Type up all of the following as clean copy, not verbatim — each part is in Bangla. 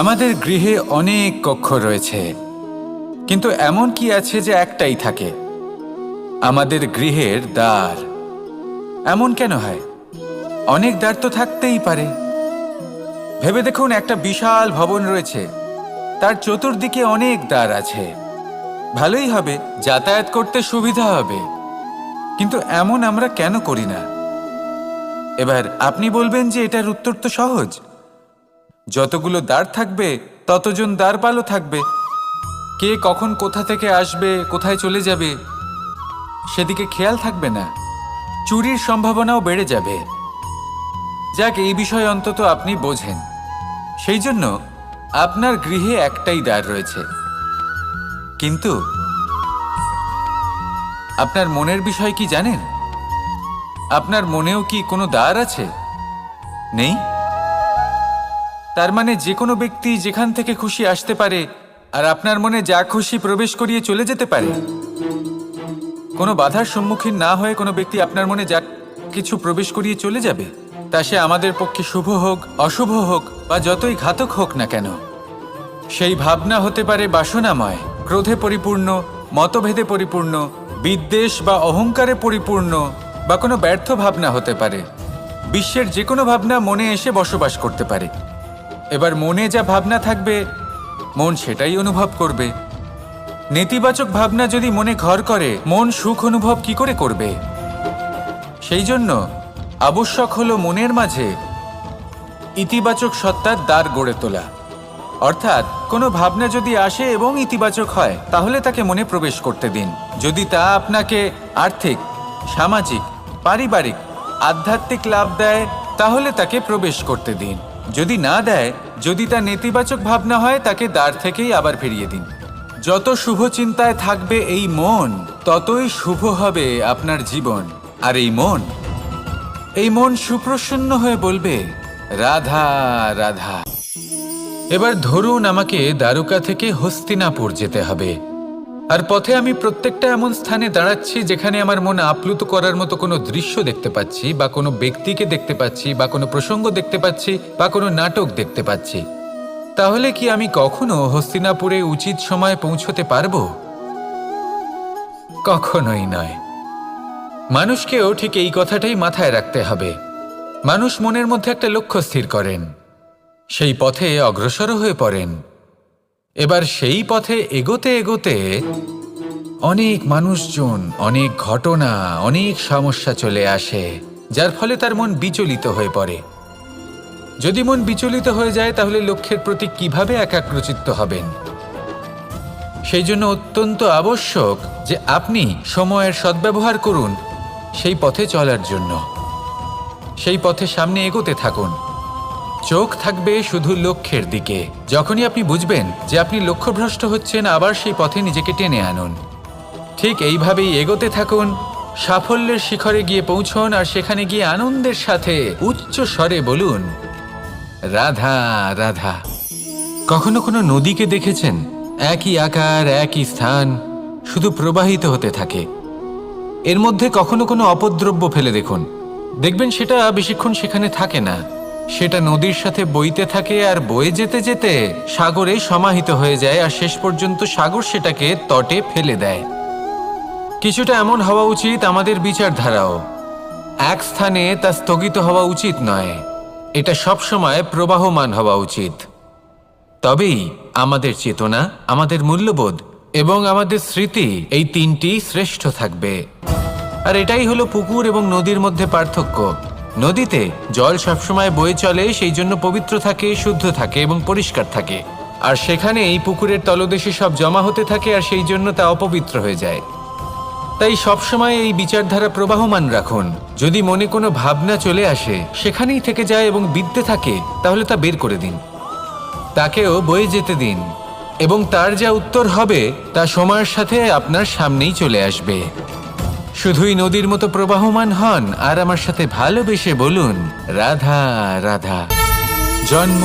আমাদের গৃহে অনেক কক্ষ রয়েছে, কিন্তু এমন কি আছে যে একটাই থাকে? আমাদের গৃহের দ্বার। এমন কেন হয়? অনেক দ্বার তো থাকতেই পারে। ভেবে দেখুন, একটা বিশাল ভবন রয়েছে, তার চতুর্দিকে অনেক দ্বার আছে। ভালোই হবে, যাতায়াত করতে সুবিধা হবে, কিন্তু এমন আমরা কেন করি না? এবার আপনি বলবেন যে এটার উত্তর তো সহজ। যতগুলো দ্বার থাকবে ততজন দ্বারপালও থাকবে। কে কখন কোথা থেকে আসবে, কোথায় চলে যাবে সেদিকে খেয়াল থাকবে না। চুরির সম্ভাবনাও বেড়ে যাবে। যাক, এই বিষয়ে অন্তত আপনি বোঝেন। সেই জন্য আপনার গৃহে একটাই দ্বার রয়েছে। কিন্তু আপনার মনের বিষয় কি জানেন? আপনার মনেও কি কোনো দ্বার আছে? নেই? তার মানে যে কোনো ব্যক্তি যেখান থেকে খুশি আসতে পারে, আর আপনার মনে যা খুশি প্রবেশ করিয়ে চলে যেতে পারে। কোনো বাধার সম্মুখীন না হয়ে কোনো ব্যক্তি আপনার মনে যা কিছু প্রবেশ করিয়ে চলে যাবে, তা সে আমাদের পক্ষে শুভ হোক, অশুভ হোক বা যতই ঘাতক হোক না কেন। সেই ভাবনা হতে পারে বাসনাময়, ক্রোধে পরিপূর্ণ, মতভেদে পরিপূর্ণ, বিদ্বেষ বা অহংকারে পরিপূর্ণ, বা কোনো ব্যর্থ ভাবনা হতে পারে। বিশ্বের যে কোনো ভাবনা মনে এসে বসবাস করতে পারে। এবার মনে যা ভাবনা থাকবে, মন সেটাই অনুভব করবে। নেতিবাচক ভাবনা যদি মনে ঘর করে, মন সুখ অনুভব কি করে করবে? সেই জন্য আবশ্যক হলো মনের মাঝে ইতিবাচক সত্তার দ্বার গড়ে তোলা। অর্থাৎ কোনো ভাবনা যদি আসে এবং ইতিবাচক হয়, তাহলে তাকে মনে প্রবেশ করতে দিন। যদি তা আপনাকে আর্থিক, সামাজিক, পারিবারিক, আধ্যাত্মিক লাভ দেয়, তাহলে তাকে প্রবেশ করতে দিন। যদি না দেয়, যদি তা নেতিবাচক ভাবনা হয়, তাকে দ্বার থেকেই আবার ফিরিয়ে দিন। যত শুভ চিন্তায় থাকবে এই মন, ততই শুভ হবে আপনার জীবন। আর এই মন সুপ্রসন্ন হয়ে বলবে, রাধা রাধা। এবার ধরুন আমাকে দ্বারকা থেকে হস্তিনাপুর যেতে হবে, আর পথে আমি প্রত্যেকটা এমন স্থানে দাঁড়াচ্ছি যেখানে আমার মন আপ্লুত করার মতো কোনো দৃশ্য দেখতে পাচ্ছি, বা কোনো ব্যক্তিকে দেখতে পাচ্ছি, বা কোনো প্রসঙ্গ দেখতে পাচ্ছি, বা কোনো নাটক দেখতে পাচ্ছি। তাহলে কি আমি কখনো হস্তিনাপুরে উচিত সময়ে পৌঁছতে পারবো? কখনোই নয়। মানুষকেও ঠিক এই কথাটাই মাথায় রাখতে হবে। মানুষ মনের মধ্যে একটা লক্ষ্য স্থির করেন, সেই পথে অগ্রসর হয়ে পড়েন। এবার সেই পথে এগোতে এগোতে অনেক মানুষজন, অনেক ঘটনা, অনেক সমস্যা চলে আসে, যার ফলে তার মন বিচলিত হয়ে পড়ে। যদি মন বিচলিত হয়ে যায়, তাহলে লক্ষ্যের প্রতি কিভাবে একাগ্রচিত্ত হবেন? সেই জন্য অত্যন্ত আবশ্যক যে আপনি সময়ের সদ্ব্যবহার করুন সেই পথে চলার জন্য। সেই পথে সামনে এগোতে থাকুন। চোখ থাকবে শুধু লক্ষ্যের দিকে। যখনই আপনি বুঝবেন যে আপনি লক্ষ্যভ্রষ্ট হচ্ছেন, আবার সেই পথে নিজেকে টেনে আনুন। ঠিক এইভাবেই এগোতে থাকুন। সাফল্যের শিখরে গিয়ে পৌঁছন, আর সেখানে গিয়ে আনন্দের সাথে উচ্চ স্বরে বলুন, রাধা রাধা। কখনো কোনো নদীকে দেখেছেন? একই আকার, একই স্থান, শুধু প্রবাহিত হতে থাকে। এর মধ্যে কখনো কোনো অপদ্রব্য ফেলে দেখুন, দেখবেন সেটা বেশিক্ষণ সেখানে থাকে না। সেটা নদীর সাথে বইতে থাকে, আর বয়ে যেতে যেতে সাগরে সমাহিত হয়ে যায়, আর শেষ পর্যন্ত সাগর সেটাকে তটে ফেলে দেয়। কিছুটা এমন হওয়া উচিত আমাদের বিচারধারাও। এক স্থানে তা স্থগিত হওয়া উচিত নয়, এটা সবসময় প্রবাহমান হওয়া উচিত। তবেই আমাদের চেতনা, আমাদের মূল্যবোধ এবং আমাদের স্মৃতি, এই তিনটি শ্রেষ্ঠ থাকবে। আর এটাই হলো পুকুর এবং নদীর মধ্যে পার্থক্য। নদীতে জল সবসময় বয়ে চলে, সেই জন্য পবিত্র থাকে, শুদ্ধ থাকে এবং পরিষ্কার থাকে। আর সেখানে এই পুকুরের তলদেশে সব জমা হতে থাকে, আর সেই জন্য তা অপবিত্র হয়ে যায়। তাই সবসময় এই বিচারধারা প্রবাহমান রাখুন। যদি মনে কোনো ভাবনা চলে আসে, সেখানেই থেকে যায় এবং বিদ্যে থাকে, তাহলে তা বের করে দিন। তাকেও বয়ে যেতে দিন, এবং তার যা উত্তর হবে তা সময়ের সাথে আপনার সামনেই চলে আসবে। শুধুই নদীর মতো প্রবাহমান হন, আর আমার সাথে ভালোবেসে বলুন, রাধা রাধা। জন্ম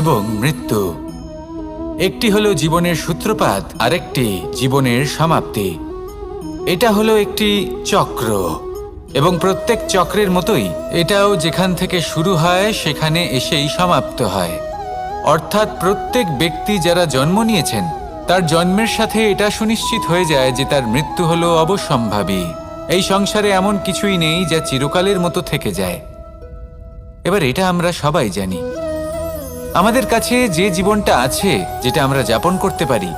এবং মৃত্যু, একটি হলো জীবনের সূত্রপাত, আরেকটি জীবনের সমাপ্তি। এটা হলো একটি চক্র, এবং প্রত্যেক চক্রের মতোই এটাও যেখান থেকে শুরু হয় সেখানে এসেই সমাপ্ত হয়। অর্থাৎ প্রত্যেক ব্যক্তি যারা জন্ম নিয়েছেন তার জন্মের সাথে এটা সুনিশ্চিত হয়ে যায় যে তার মৃত্যু হলো অবশ্যম্ভাবী। এই সংসারে এমন কিছুই নেই যা চিরকালের মতো থেকে যায়। এবার এটা আমরা সবাই জানি। আমাদের কাছে যে জীবনটা আছে, যেটা আমরা যাপন করতে পারি,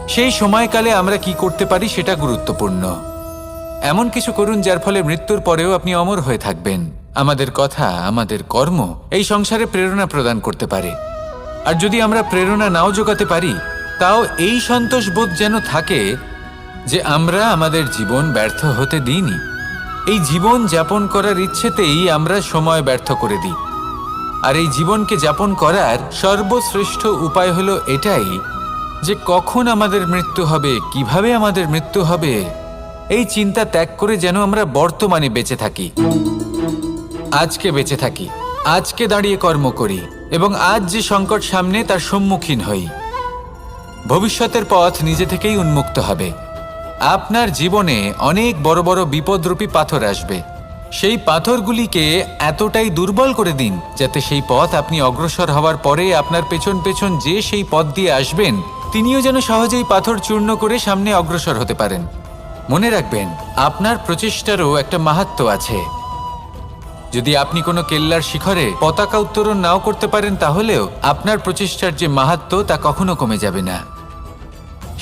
সেই সময়কালে আমরা কি করতে পারি সেটা গুরুত্বপূর্ণ। এমন কিছু করুন যার ফলে মৃত্যুর পরেও আপনি অমর হয়ে থাকবেন। আমাদের কথা, আমাদের কর্ম এই সংসারে প্রেরণা প্রদান করতে পারে। আর যদি আমরা প্রেরণা নাও জোগাতে পারি, তাও এই সন্তোষ বোধ যেন থাকে যে আমরা আমাদের জীবন ব্যর্থ হতে দিইনি। এই জীবন যাপন করার ইচ্ছেতেই আমরা সময় ব্যর্থ করে দিই। আর এই জীবনকে যাপন করার সর্বশ্রেষ্ঠ উপায় হলো এটাই যে কখন আমাদের মৃত্যু হবে, কিভাবে আমাদের মৃত্যু হবে, এই চিন্তা ত্যাগ করে যেন আমরা বর্তমানে বেঁচে থাকি, আজকে বেঁচে থাকি, আজকে দাঁড়িয়ে কর্ম করি এবং আজ যে সংকট সামনে তার সম্মুখীন হই। ভবিষ্যতের পথ নিজে থেকেই উন্মুক্ত হবে। আপনার জীবনে অনেক বড় বড় বিপদরূপী পাথর আসবে। সেই পাথরগুলিকে এতটাই দুর্বল করে দিন যাতে সেই পথ আপনি অগ্রসর হওয়ার পরে আপনার পেছন পেছন যে সেই পথ দিয়ে আসবেন তিনিও যেন সহজেই পাথর চূর্ণ করে সামনে অগ্রসর হতে পারেন। মনে রাখবেন, আপনার প্রচেষ্টারও একটা মাহাত্ম্য আছে। যদি আপনি কোনো কেল্লার শিখরে পতাকা উত্তোলন নাও করতে পারেন, তাহলেও আপনার প্রচেষ্টার যে মাহাত্ম্য তা কখনো কমে যাবে না।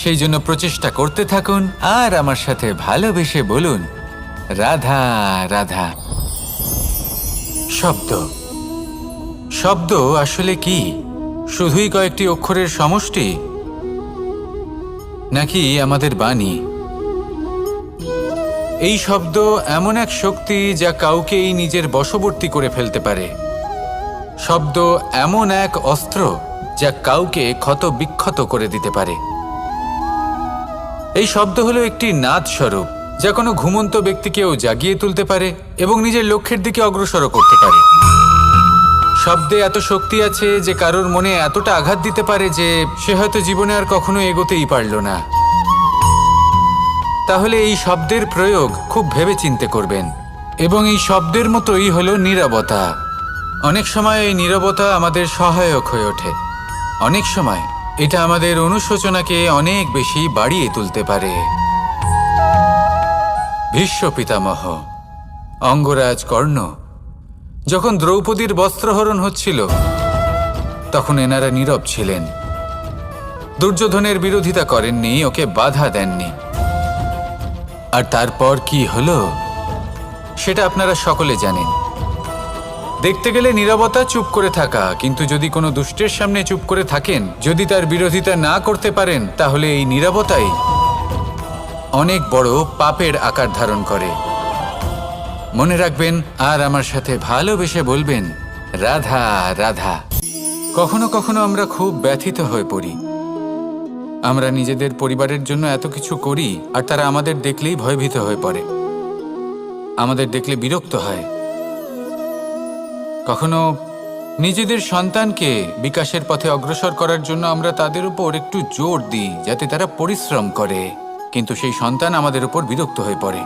সেই জন্য প্রচেষ্টা করতে থাকুন আর আমার সাথে ভালোবেসে বলুন, রাধা রাধা। শব্দ শব্দ আসলে কি? শুধুই কয়েকটি অক্ষরের সমষ্টি, নাকি আমাদের বাণী? এই শব্দ এমন এক শক্তি যা কাউকেই নিজের বশবর্তী করে ফেলতে পারে। শব্দ এমন এক অস্ত্র যা কাউকে ক্ষত বিক্ষত করে দিতে পারে। এই শব্দ হলো একটি নাদ স্বরূপ যা কোনো ঘুমন্ত ব্যক্তিকেও জাগিয়ে তুলতে পারে এবং নিজের লক্ষ্যের দিকে অগ্রসর করতে পারে। শব্দে এত শক্তি আছে যে কারোর মনে এতটা আঘাত দিতে পারে যে সে হয়তো জীবনে আর কখনো এগোতেই পারল না। তাহলে এই শব্দের প্রয়োগ খুব ভেবেচিন্তে করবেন। এবং এই শব্দের মতোই হলো নীরবতা। অনেক সময় এই নীরবতা আমাদের সহায়ক হয়ে ওঠে। অনেক সময় এটা আমাদের অনুশোচনাকে অনেক বেশি বাড়িয়ে তুলতে পারে। ভীষ্ম পিতামহ, অঙ্গরাজ কর্ণ যখন দ্রৌপদীর বস্ত্রহরণ হচ্ছিল তখন এনারা নীরব ছিলেন। দুর্যোধনের বিরোধিতা করেননি, ওকে বাধা দেননি। আর তারপর কি হলো সেটা আপনারা সকলে জানেন। দেখতে গেলে নীরবতা চুপ করে থাকা, কিন্তু যদি কোনো দুষ্টের সামনে চুপ করে থাকেন, যদি তার বিরোধিতা না করতে পারেন, তাহলে এই নীরবতাই অনেক বড় পাপের আকার ধারণ করে। মনে রাখবেন আর আমার সাথে ভালোবেসে বলবেন, রাধা রাধা। কখনো কখনো আমরা খুব ব্যথিত হয়ে পড়ি। আমরা নিজেদের পরিবারের জন্য এত কিছু করি আর তারা আমাদের দেখলেই ভয়ভীত হয়ে পড়ে, আমাদের দেখলে বিরক্ত হয়। কখনো নিজেদের সন্তানকে বিকাশের পথে অগ্রসর করার জন্য আমরা তাদের উপর একটু জোর দিই যাতে তারা পরিশ্রম করে, কিন্তু সেই সন্তান আমাদের উপর বিরক্ত হয়ে পড়ে।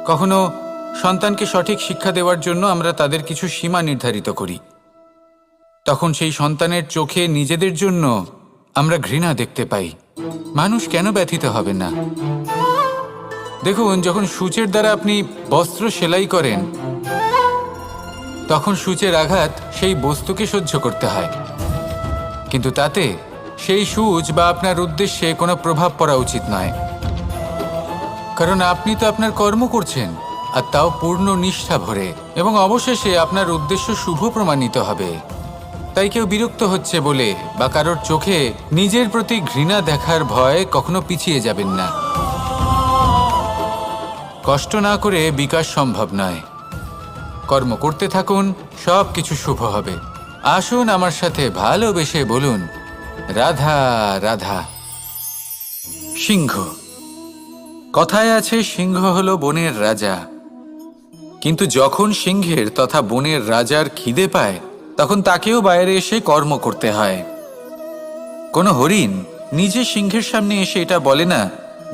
কখনো সন্তানকে সঠিক শিক্ষা দেওয়ার জন্য আমরা তাদের কিছু সীমা নির্ধারিত করি, তখন সেই সন্তানের চোখে নিজেদের জন্য আমরা ঘৃণা দেখতে পাই। মানুষ কেন ব্যথিত হবে না? দেখুন, যখন সূচের দ্বারা আপনি বস্ত্র সেলাই করেন তখন সূচের আঘাত সেই বস্তুকে সহ্য করতে হয়, কিন্তু তাতে সেই সূচ বা আপনার উদ্দেশ্যে কোনো প্রভাব পড়া উচিত নয়, কারণ আপনি তো আপনার কর্ম করছেন, আর তাও পূর্ণ নিষ্ঠা ভরে, এবং অবশেষে আপনার উদ্দেশ্য শুভ প্রমাণিত হবে। তাই কেউ বিরক্ত হচ্ছে বলে বা কারোর চোখে নিজের প্রতি ঘৃণা দেখার ভয় কখনো পিছিয়ে যাবেন না। কষ্ট না করে বিকাশ সম্ভব নয়। কর্ম করতে থাকুন, সব কিছু শুভ হবে। আসুন আমার সাথে ভালোবেসে বলুন, রাধা রাধা। সিংহ। কথায় আছে সিংহ হলো বনের রাজা, কিন্তু যখন সিংহের তথা বনের রাজার খিদে পায় তখন তাকেও বাইরে এসে কর্ম করতে হয়। কোনো হরিণ নিজে সিংহের সামনে এসে এটা বলে না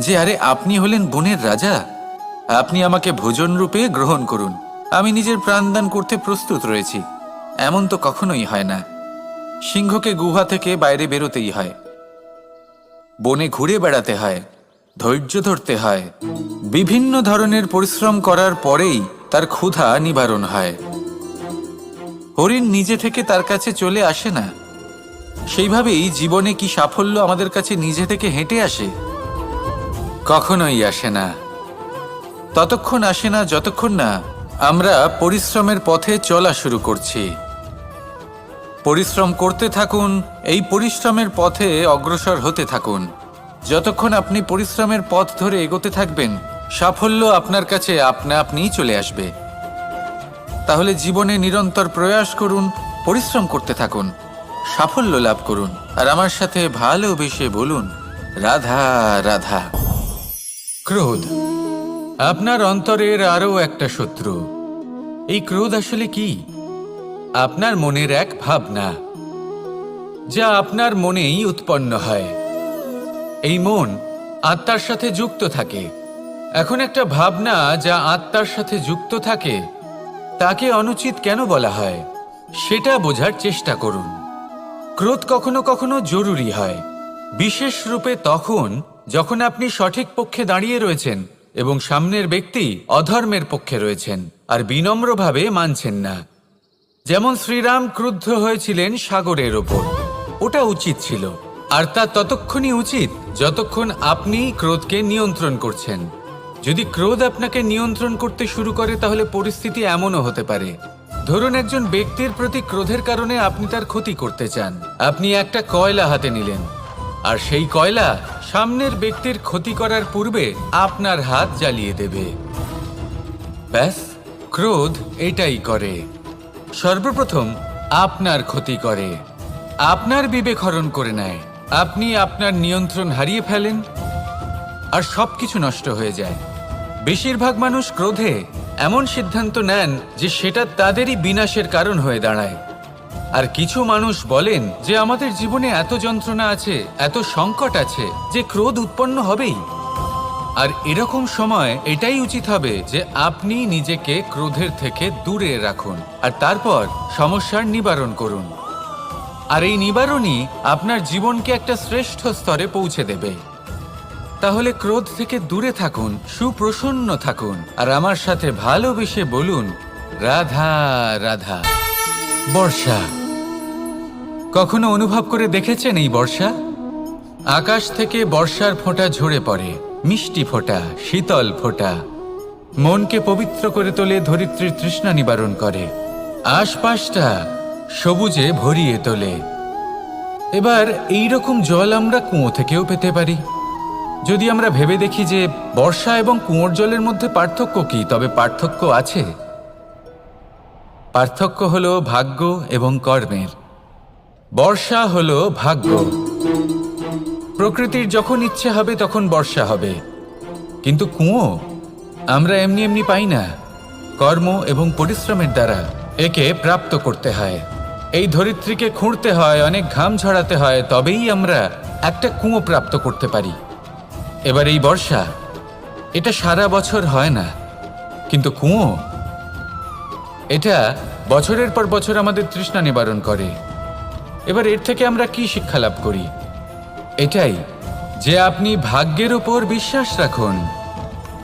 যে, আরে আপনি হলেন বনের রাজা, আপনি আমাকে ভোজন রূপে গ্রহণ করুন, আমি নিজের প্রাণদান করতে প্রস্তুত রয়েছি। এমন তো কখনোই হয় না। সিংহকে গুহা থেকে বাইরে বেরোতেই হয়, বনে ঘুরে বেড়াতে হয়, ধৈর্য ধরতে হয়, বিভিন্ন ধরনের পরিশ্রম করার পরেই তার ক্ষুধা নিবারণ হয়। হরিণ নিজে থেকে তার কাছে চলে আসে না। সেইভাবেই জীবনে কি সাফল্য আমাদের কাছে নিজে থেকে হেঁটে আসে? কখনোই আসে না। ততক্ষণ আসে না যতক্ষণ না আমরা পরিশ্রমের পথে চলা শুরু করছি। পরিশ্রম করতে থাকুন, এই পরিশ্রমের পথে অগ্রসর হতে থাকুন। যতক্ষণ আপনি পরিশ্রমের পথ ধরে এগোতে থাকবেন, সাফল্য আপনার কাছে আপনা আপনিই চলে আসবে। তাহলে জীবনে নিরন্তর প্রয়াস করুন, পরিশ্রম করতে থাকুন, সাফল্য লাভ করুন। আর আমার সাথে ভালোবেসে বলুন, রাধা রাধা। ক্রোধ আপনার অন্তরের আরও একটা শত্রু। এই ক্রোধ আসলে কি? আপনার মনের এক ভাবনা, যা আপনার মনেই উৎপন্ন হয়। এই মন আত্মার সাথে যুক্ত থাকে। এখন একটা ভাবনা যা আত্মার সাথে যুক্ত থাকে, তাকে অনুচিত কেন বলা হয় সেটা বোঝার চেষ্টা করুন। ক্রোধ কখনো কখনো জরুরি হয়, বিশেষ রূপে তখন যখন আপনি সঠিক পক্ষে দাঁড়িয়ে রয়েছেন এবং সামনের ব্যক্তি অধর্মের পক্ষে রয়েছেন আর বিনম্রভাবে মানছেন না। যেমন শ্রীরাম ক্রুদ্ধ হয়েছিলেন সাগরের ওপর, ওটা উচিত ছিল। আর তা ততক্ষণই উচিত যতক্ষণ আপনি ক্রোধকে নিয়ন্ত্রণ করছেন। যদি ক্রোধ আপনাকে নিয়ন্ত্রণ করতে শুরু করে, তাহলে পরিস্থিতি এমনও হতে পারে, ধরুন একজন ব্যক্তির প্রতি ক্রোধের কারণে আপনি তার ক্ষতি করতে চান। আপনি একটা কয়লা হাতে নিলেন, আর সেই কয়লা সামনের ব্যক্তির ক্ষতি করার পূর্বে আপনার হাত জ্বালিয়ে দেবে। ব্যাস, ক্রোধ এটাই করে। সর্বপ্রথম আপনার ক্ষতি করে, আপনার বিবেক হরণ করে নেয়, আপনি আপনার নিয়ন্ত্রণ হারিয়ে ফেলেন আর সবকিছু নষ্ট হয়ে যায়। বেশিরভাগ মানুষ ক্রোধে এমন সিদ্ধান্ত নেন যে সেটা তাদেরই বিনাশের কারণ হয়ে দাঁড়ায়। আর কিছু মানুষ বলেন যে আমাদের জীবনে এত যন্ত্রণা আছে, এত সংকট আছে যে ক্রোধ উৎপন্ন হবেই। আর এরকম সময় এটাই উচিত হবে যে আপনি নিজেকে ক্রোধের থেকে দূরে রাখুন আর তারপর সমস্যার নিবারণ করুন। আর এই নিবারণই আপনার জীবনকে একটা শ্রেষ্ঠ স্তরে পৌঁছে দেবে। তাহলে ক্রোধ থেকে দূরে থাকুন, সুপ্রসন্ন থাকুন, আর আমার সাথে ভালোবেসে বলুন, রাধা রাধা। বর্ষা কখনো অনুভব করে দেখেছেন এই বর্ষা? আকাশ থেকে বর্ষার ফোঁটা ঝরে পড়ে, মিষ্টি ফোঁটা, শীতল ফোঁটা, মনকে পবিত্র করে তোলে, ধরিত্রীর তৃষ্ণা নিবারণ করে, আশপাশটা সবুজে ভরিয়ে তোলে। এবার এই রকম জল আমরা কুয়ো থেকেও পেতে পারি। যদি আমরা ভেবে দেখি যে বর্ষা এবং কুয়োর জলের মধ্যে পার্থক্য কি, তবে পার্থক্য আছে। পার্থক্য হলো ভাগ্য এবং কর্মের। বর্ষা হলো ভাগ্য। প্রকৃতির যখন ইচ্ছে হবে তখন বর্ষা হবে, কিন্তু কুয়ো আমরা এমনি এমনি পাই না। কর্ম এবং পরিশ্রমের দ্বারা একে প্রাপ্ত করতে হয়। এই ধরিত্রীকে খুঁড়তে হয়, অনেক ঘাম ঝরাতে হয়, তবেই আমরা একটা কুয়ো প্রাপ্ত করতে পারি। এবার এই বর্ষা, এটা সারা বছর হয় না, কিন্তু কুয়ো এটা বছরের পর বছর আমাদের তৃষ্ণা নিবারণ করে। এবার এর থেকে আমরা কি শিক্ষা লাভ করি? এটাই যে আপনি ভাগ্যের ওপর বিশ্বাস রাখুন,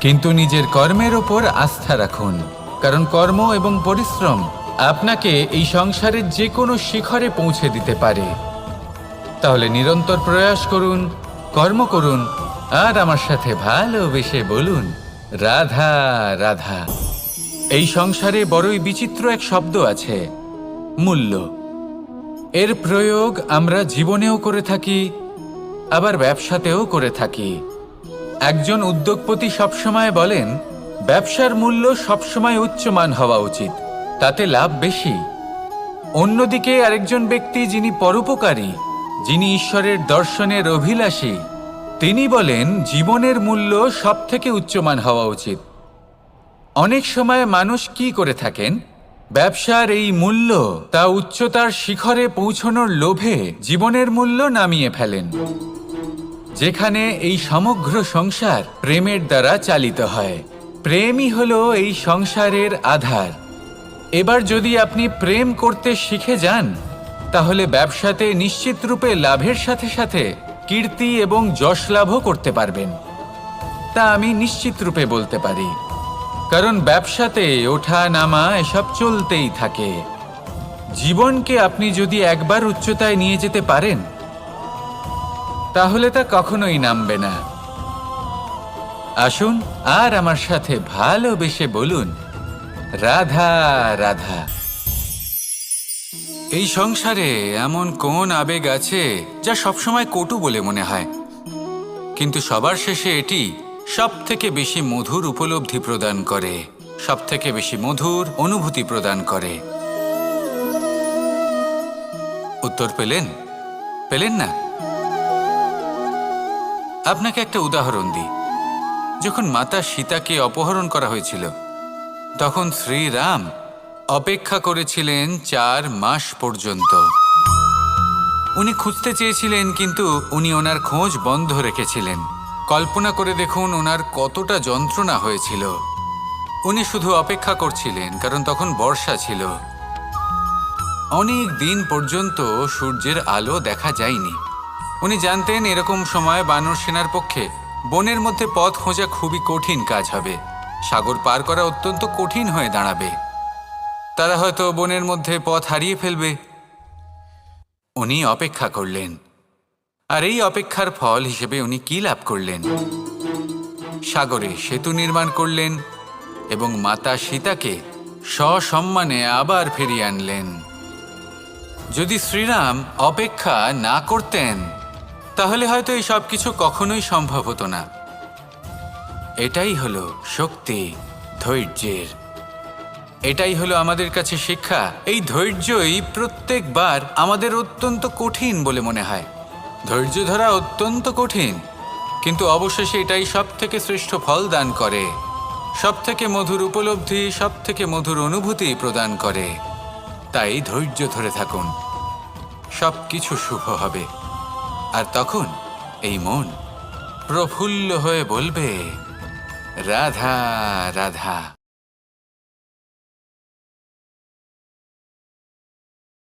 কিন্তু নিজের কর্মের ওপর আস্থা রাখুন। কারণ কর্ম এবং পরিশ্রম আপনাকে এই সংসারের যে কোনো শিখরে পৌঁছে দিতে পারে। তাহলে নিরন্তর প্রয়াস করুন, কর্ম করুন, আর আমার সাথে ভালোবেসে বলুন, রাধা রাধা। এই সংসারে বড়ই বিচিত্র এক শব্দ আছে, মূল্য। এর প্রয়োগ আমরা জীবনেও করে থাকি, আবার ব্যবসাতেও করে থাকি। একজন উদ্যোগপতি সবসময় বলেন, ব্যবসার মূল্য সবসময় উচ্চমান হওয়া উচিত, তাতে লাভ বেশি। অন্যদিকে আরেকজন ব্যক্তি যিনি পরোপকারী, যিনি ঈশ্বরের দর্শনের অভিলাষী, তিনি বলেন জীবনের মূল্য সবথেকে উচ্চমান হওয়া উচিত। অনেক সময় মানুষ কি করে থাকেন, ব্যবসার এই মূল্য তা উচ্চতার শিখরে পৌঁছানোর লোভে জীবনের মূল্য নামিয়ে ফেলেন। যেখানে এই সমগ্র সংসার প্রেমের দ্বারা চালিত হয়। প্রেমই হলো এই সংসারের আধার। এবার যদি আপনি প্রেম করতে শিখে যান, তাহলে ব্যবসাতে নিশ্চিত রূপে লাভের সাথে সাথে কীর্তি এবং যশ লাভও করতে পারবেন। তা আমি নিশ্চিত রূপে বলতে পারি, কারণ ব্যবসাতে ওঠা নামা এসব চলতেই থাকে। জীবনকে আপনি যদি একবার উচ্চতায় নিয়ে যেতে পারেন, তাহলে তা কখনোই নামবে না। আসুন আর আমার সাথে ভালোবেসে বলুন, রাধা রাধা। এই সংসারে এমন কোন আবেগ আছে যা সবসময় কটু বলে মনে হয়, কিন্তু সবার শেষে এটি সব থেকে বেশি মধুর উপলব্ধি প্রদান করে, সব থেকে বেশি মধুর অনুভূতি প্রদান করে। উত্তর পেলেন? পেলেন না? আপনাকে একটা উদাহরণ দিই। যখন মাতা সীতাকে অপহরণ করা হয়েছিল, তখন শ্রীরাম অপেক্ষা করেছিলেন 4 মাস পর্যন্ত। উনি খুঁজতে চেয়েছিলেন, কিন্তু উনি ওনার খোঁজ বন্ধ রেখেছিলেন। কল্পনা করে দেখুন ওনার কতটা যন্ত্রণা হয়েছিল। উনি শুধু অপেক্ষা করছিলেন, কারণ তখন বর্ষা ছিল। অনেক দিন পর্যন্ত সূর্যের আলো দেখা যায়নি। উনি জানতেন এরকম সময় বানর সেনার পক্ষে বনের মধ্যে পথ খোঁজা খুবই কঠিন কাজ হবে। সাগর পার করা অত্যন্ত কঠিন হয়ে দাঁড়াবে। তারা হয়তো বনের মধ্যে পথ হারিয়ে ফেলবে। উনি অপেক্ষা করলেন, আর এই অপেক্ষার ফল হিসেবে উনি কি লাভ করলেন? সাগরে সেতু নির্মাণ করলেন এবং মাতা সীতাকে সসম্মানে আবার ফিরিয়ে আনলেন। যদি শ্রীরাম অপেক্ষা না করতেন, তাহলে হয়তো এই সব কিছু কখনোই সম্ভব হতো না। এটাই হলো শক্তি ধৈর্যের। এটাই হলো আমাদের কাছে শিক্ষা। এই ধৈর্যই প্রত্যেকবার আমাদের অত্যন্ত কঠিন বলে মনে হয়। ধৈর্য ধরা অত্যন্ত কঠিন, কিন্তু অবশেষে এটাই সব থেকে শ্রেষ্ঠ ফল দান করে, সব থেকে মধুর উপলব্ধি, সব থেকে মধুর অনুভূতি প্রদান করে। তাই ধৈর্য ধরে থাকুন, সব কিছু শুভ হবে। আর তখন এই মন প্রফুল্ল হয়ে বলবে, রাধা রাধা।